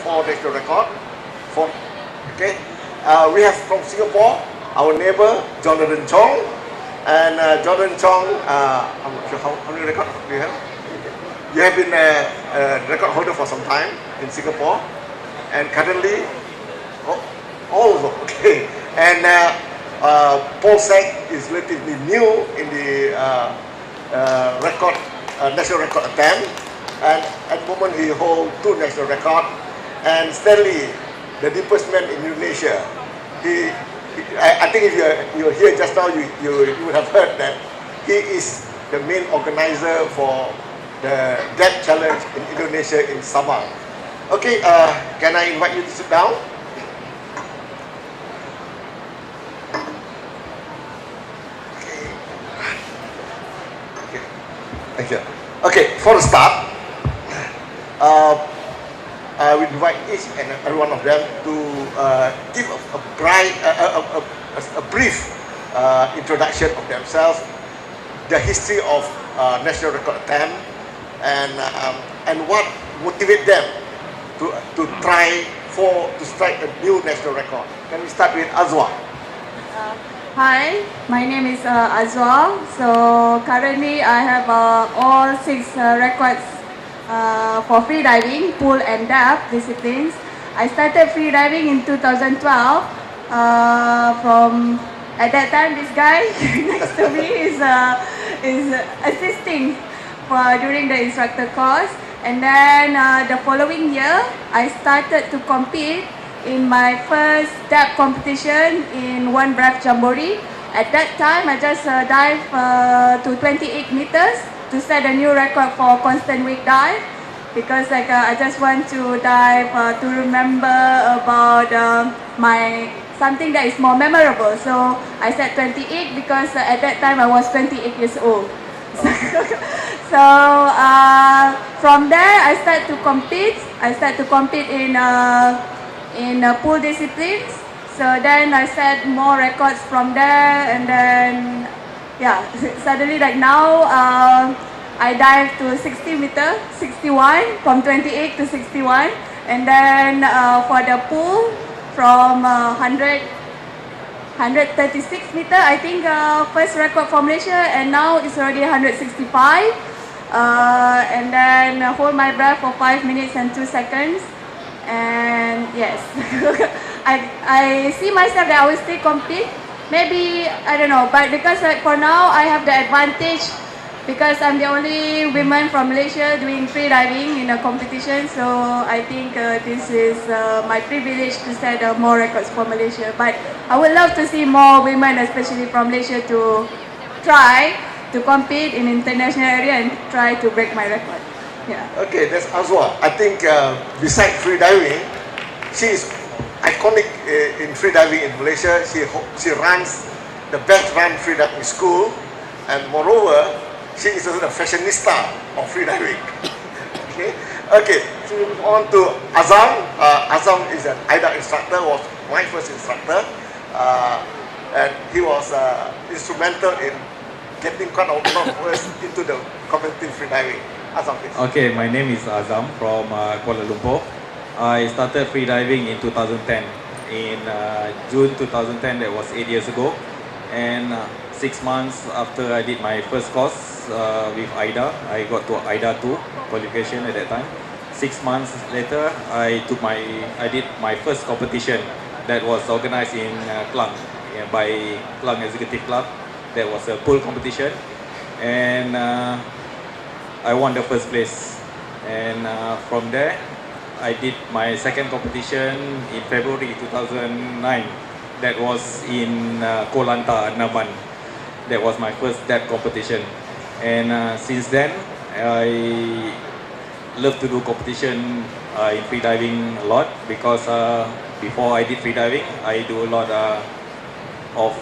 4 national record. Okay. We have from Singapore, our neighbor, Jonathan Chong. And Jonathan Chong, I'm not sure how many records do you have? You have been a record holder for some time in Singapore. And currently, all of them, okay. And Paul Sack is relatively new in the national record attempt. And at the moment he holds 2 national records. And Stanley, the deepest man in Indonesia, I think if you're here just now, you would have heard that he is the main organizer for the depth challenge in Indonesia in Sabah. Okay, can I invite you to sit down? Okay. Thank you. Okay, for the start, I will invite each and every one of them to give a brief introduction of themselves, the history of national record attempt, and what motivates them to try to strike a new national record. Can we start with Azwa? Hi, my name is Azwa. So currently I have all 6 records for freediving, pool and depth disciplines. I started freediving in 2012. From at that time, this guy next to me is assisting during the instructor course. And then the following year, I started to compete in my first depth competition in one breath jamboree. At that time, I just dived to 28 meters to set a new record for constant wake dive, because I just want to dive to remember about something that is more memorable. So I set 28 because at that time I was 28 years old. So from there I start to compete. I start to compete in pool disciplines. So then I set more records from there, and then yeah, suddenly like now I dive to 60 meter, 61, from 28 to 61, and then for the pool from 136 meter, I think first record for Malaysia, and now it's already 165. And then hold my breath for 5 minutes and 2 seconds. And yes, I see myself that I will still compete. Maybe, I don't know, but because for now I have the advantage because I'm the only woman from Malaysia doing freediving in a competition. So I think this is my privilege to set more records for Malaysia. But I would love to see more women, especially from Malaysia, to try to compete in international area and try to break my record. Yeah. Okay, that's Azwa. I think besides freediving, she is iconic in freediving in Malaysia. She runs the best run freediving school, and moreover, she is also the fashionista of freediving. Okay. So we move on to Azam. Azam is an AIDA instructor. Was my first instructor, and he was instrumental in getting quite a lot of us into the competitive freediving. Azam, please. Okay, my name is Azam from Kuala Lumpur. I started freediving in 2010. In June 2010, that was 8 years ago. And 6 months after I did my first course with AIDA, I got to AIDA 2 qualification at that time. 6 months later, I did my first competition that was organized in Klang by Klang Executive Club. That was a pool competition, and I won the first place. And from there, I did my second competition in February 2009. That was in Koh Lanta, Navan. That was my first depth competition. And since then, I love to do competition in freediving a lot, because before I did freediving, I do a lot of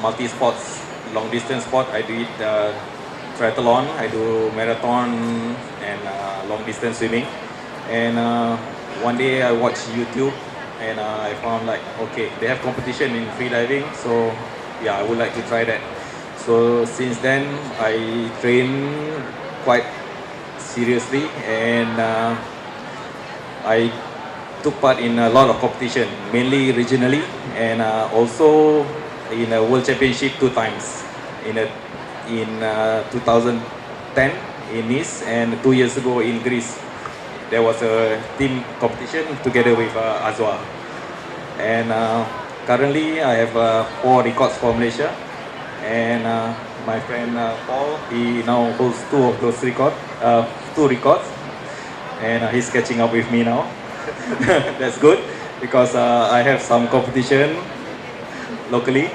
multi-sports, long-distance sport. I did triathlon, I do marathon and long-distance swimming. And one day I watched YouTube, and I found like, okay, they have competition in freediving, so yeah, I would like to try that. So since then, I train quite seriously, and I took part in a lot of competition, mainly regionally, and also in a World Championship 2 times. In 2010 in Nice, and 2 years ago in Greece. There was a team competition together with Azwa. And currently I have 4 records for Malaysia, and my friend Paul, he now holds 2 of those records, 2 records, and he's catching up with me now. That's good because I have some competition locally,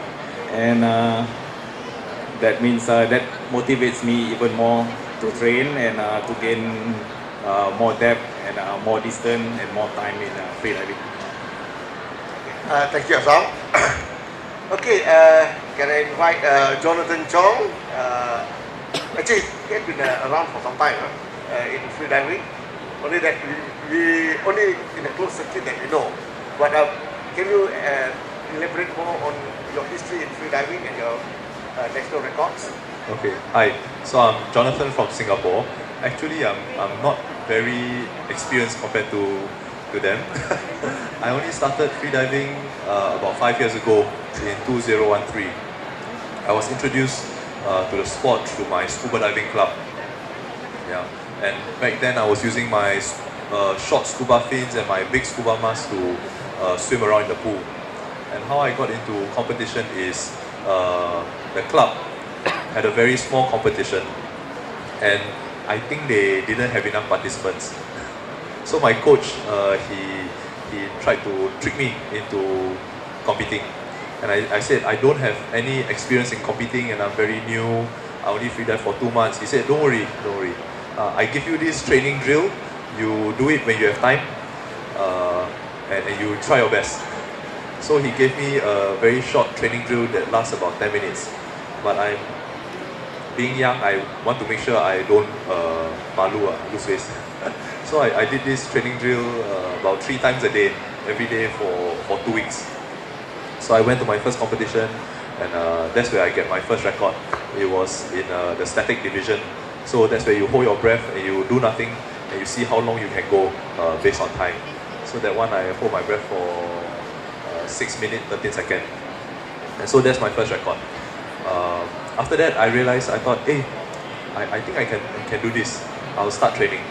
and that means that motivates me even more to train and to gain more depth and more distance and more time in freediving. Thank you, Azam. Okay, can I invite Jonathan Chong? Actually, he has been around for some time in freediving. Only that we only in a close circuit that we know. But can you elaborate more on your history in freediving and your national records? Okay, hi. So I'm Jonathan from Singapore. Actually, I'm not very experienced compared to them. I only started freediving about 5 years ago in 2013. I was introduced to the sport through my scuba diving club. Yeah, and back then I was using my short scuba fins and my big scuba mask to swim around in the pool. And how I got into competition is the club had a very small competition, and I think they didn't have enough participants. So my coach, he tried to trick me into competing, and I said I don't have any experience in competing and I'm very new. I only freedive for 2 months. He said, don't worry. I give you this training drill. You do it when you have time, and you try your best. So he gave me a very short training drill that lasts about 10 minutes. But being young, I want to make sure I don't lose face. So I did this training drill about 3 times a day, every day for 2 weeks. So I went to my first competition, and that's where I get my first record. It was in the static division. So that's where you hold your breath and you do nothing, and you see how long you can go based on time. So that one I hold my breath for 6 minutes 13 seconds. And so that's my first record. After that, I realized, I thought, hey, I think I can do this. I'll start training.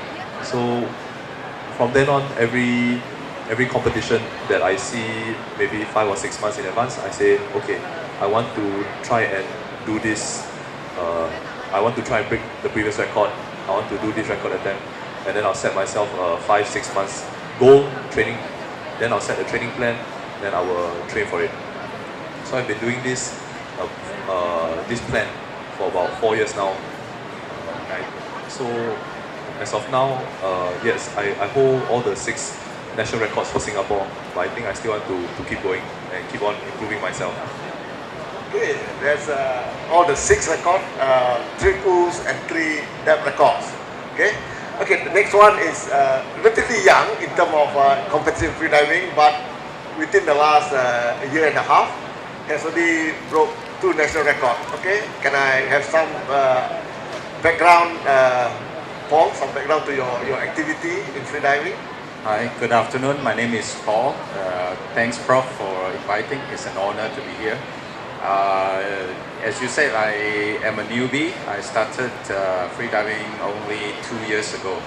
So from then on, every competition that I see maybe 5 or 6 months in advance, I say, okay, I want to try and do this. I want to try and break the previous record. I want to do this record attempt. And then I'll set myself a 5-6 months goal training. Then I'll set a training plan. Then I will train for it. So I've been doing this plan for about 4 years now. So as of now, yes, I hold all the 6 national records for Singapore, but I think I still want to keep going and keep on improving myself. Okay, there's all the 6 records, 3 pools and 3 depth records. Okay, the next one is relatively young in terms of competitive freediving, but within the last year and a half, has already broke 2 national records. Okay, can I have some background, Paul, some background to your activity in freediving? Hi, good afternoon. My name is Paul. Thanks, Prof, for inviting. It's an honor to be here. As you said, I am a newbie. I started freediving only 2 years ago,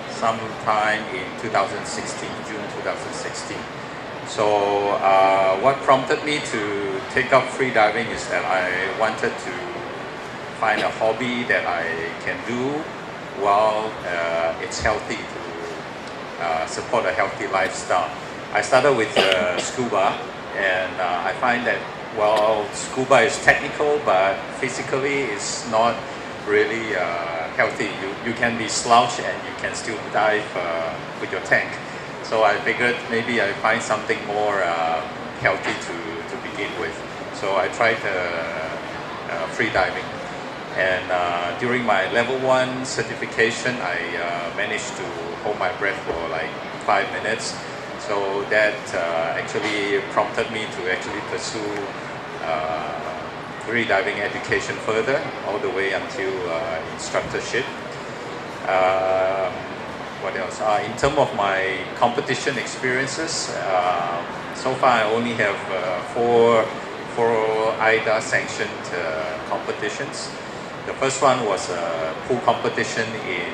sometime in 2016, June 2016. So what prompted me to take up freediving is that I wanted to find a hobby that I can do while it's healthy, to support a healthy lifestyle. I started with scuba, and I find that while scuba is technical, but physically it's not really healthy. You can be slouched and you can still dive with your tank. So I figured maybe I find something more healthy to begin with. So I tried free diving, and during my level 1 certification, I managed to hold my breath for like 5 minutes. So that actually prompted me to actually pursue free diving education further, all the way until instructorship. what else? In terms of my competition experiences, so far I only have four AIDA sanctioned competitions. The first one was a pool competition in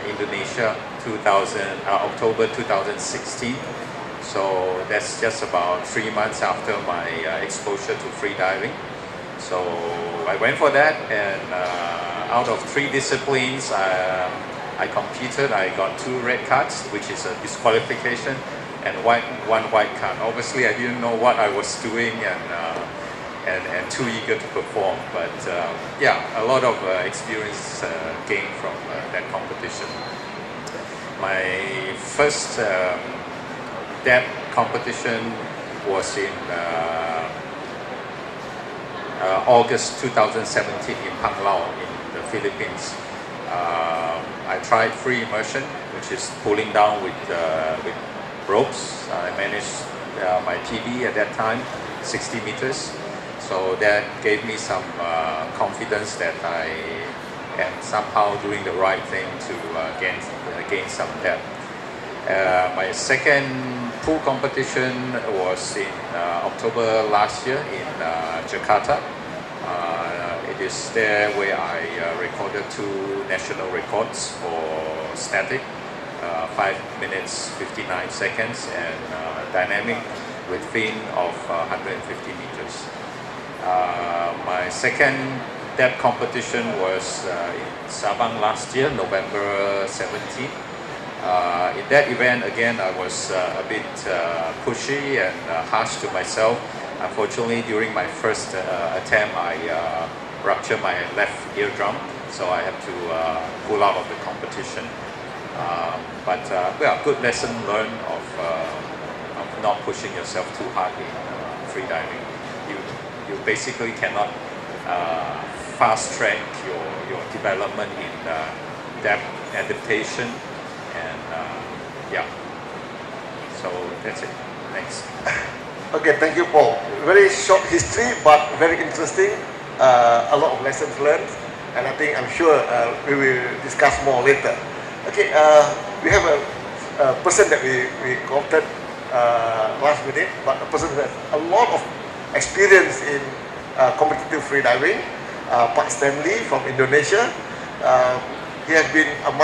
Indonesia, October 2016. So that's just about 3 months after my exposure to freediving. So I went for that, and out of 3 disciplines I competed, I got 2 red cards, which is a disqualification, and 1 white card. Obviously, I didn't know what I was doing, and too eager to perform. But yeah, a lot of experience gained from that competition. My first depth competition was in August 2017 in Panglao in the Philippines. I tried free immersion, which is pulling down with ropes. I managed my PB at that time, 60 meters. So that gave me some confidence that I am somehow doing the right thing to gain some depth. My second pool competition was in October last year in Jakarta. It is there where I recorded 2 national records for static, 5 minutes 59 seconds, and dynamic with fin of 150 meters. My second depth competition was in Sabang last year, November 17. In that event, again, I was a bit pushy and harsh to myself. Unfortunately, during my first attempt, I ruptured my left eardrum, so I have to pull out of the competition. But well, good lesson learned of not pushing yourself too hard in freediving. You basically cannot fast track your development in depth adaptation, and yeah. So that's it. Thanks. Okay, thank you, Paul. Very short history, but very interesting. A lot of lessons learned, and I'm sure we will discuss more later. Okay, we have a person that we coopted last minute, but a person that has a lot of experience in competitive freediving, Pak Stanley from Indonesia. He has been among